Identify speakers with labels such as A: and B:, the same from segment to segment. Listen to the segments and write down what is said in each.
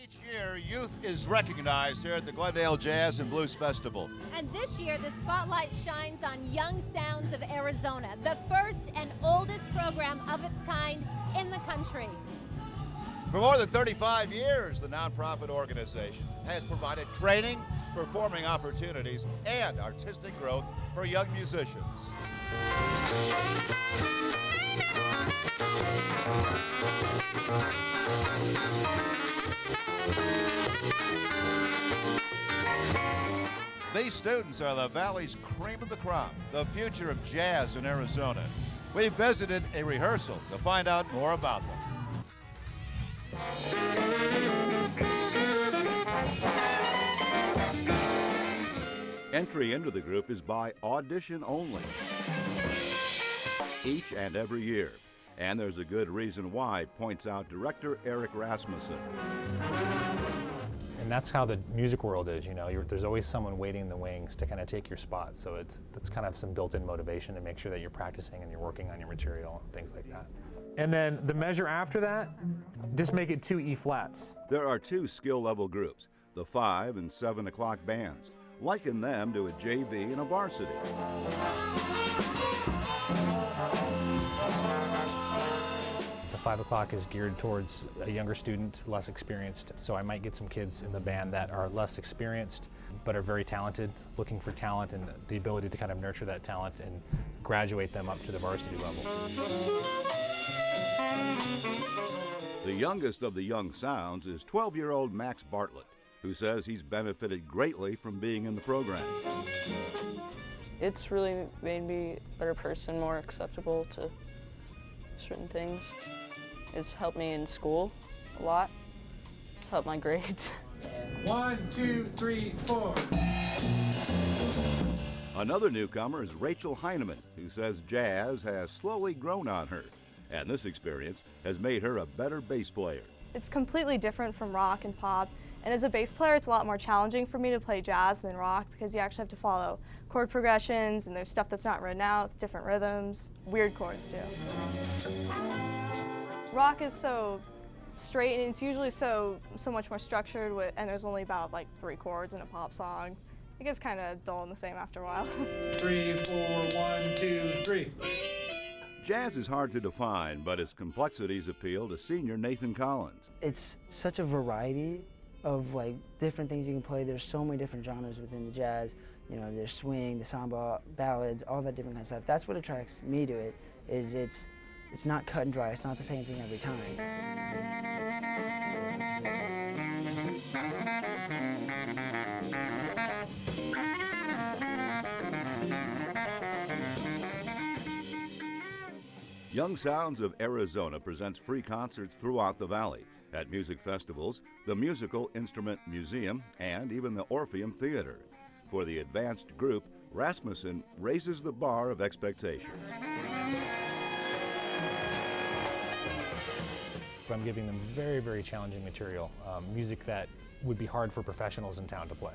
A: Each year, youth is recognized here at the Glendale Jazz and Blues Festival.
B: And this year, the spotlight shines on Young Sounds of Arizona, the first and oldest program of its kind in the country.
A: For more than 35 years, the nonprofit organization has provided training, performing opportunities, and artistic growth for young musicians. These students are the Valley's cream of the crop, the future of jazz in Arizona. We visited a rehearsal to find out more about them. Entry into the group is by audition only, each and every year. And there's a good reason why, points out director Eric Rasmussen.
C: And that's how the music world is, you know. There's always someone waiting in the wings to kind of take your spot. So that's kind of some built-in motivation to make sure that you're practicing and you're working on your material and things like that. And then the measure after that, just make it 2 E flats.
A: There are 2 skill level groups, the 5 and 7 o'clock bands. Liken them to a JV and a varsity.
C: The 5 o'clock is geared towards a younger student, less experienced. So I might get some kids in the band that are less experienced, but are very talented, looking for talent and the ability to kind of nurture that talent and graduate them up to the varsity level.
A: The youngest of the Young Sounds is 12-year-old Max Bartlett, who says he's benefited greatly from being in the program.
D: It's really made me a better person, more acceptable to certain things. It's helped me in school a lot. It's helped my grades.
E: 1, 2, 3, 4.
A: Another newcomer is Rachel Heineman, who says jazz has slowly grown on her, and this experience has made her a better bass player.
F: It's completely different from rock and pop, and as a bass player it's a lot more challenging for me to play jazz than rock because you actually have to follow chord progressions and there's stuff that's not written out, different rhythms, weird chords too. Rock is so straight and it's usually so much more structured and there's only about like 3 chords in a pop song. It gets kind of dull and the same after a while.
E: 3, 4, 1, 2, 3.
A: Jazz is hard to define, but its complexities appeal to senior Nathan Collins.
G: It's such a variety of like different things you can play. There's so many different genres within the jazz. You know, there's swing, the samba, ballads, all that different kind of stuff. That's what attracts me to it, is it's not cut and dry. It's not the same thing every time. Young Sounds of Arizona presents free concerts throughout the Valley, at music festivals, the Musical Instrument Museum, and even the Orpheum Theater. For the advanced group, Rasmussen raises the bar of expectation.
C: I'm giving them very, very challenging material, music that would be hard for professionals in town to play.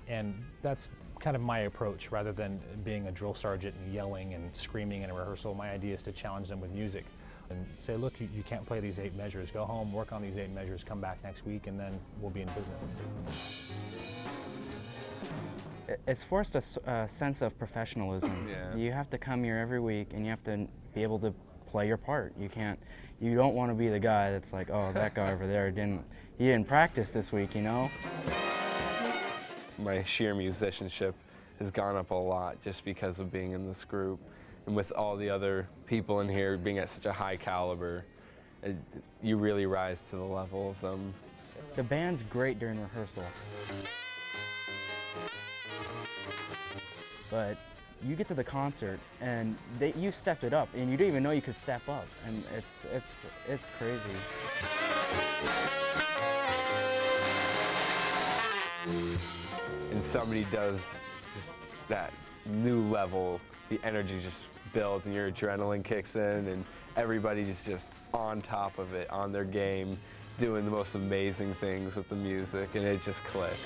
C: And that's kind of my approach. Rather than being a drill sergeant and yelling and screaming in a rehearsal, my idea is to challenge them with music and say, look, you can't play these 8 measures. Go home, work on these 8 measures, come back next week, and then we'll be in business.
H: It's forced a sense of professionalism. Yeah. You have to come here every week and you have to be able to play your part. You don't want to be the guy that's like, oh, that guy over there he didn't practice this week, you know?
I: My sheer musicianship has gone up a lot just because of being in this group. And with all the other people in here being at such a high caliber, you really rise to the level of them.
H: The band's great during rehearsal. But you get to the concert and you stepped it up and you didn't even know you could step up, and it's crazy.
I: And somebody does just that new level, the energy just builds and your adrenaline kicks in and everybody's just on top of it, on their game, doing the most amazing things with the music, and it just clicks.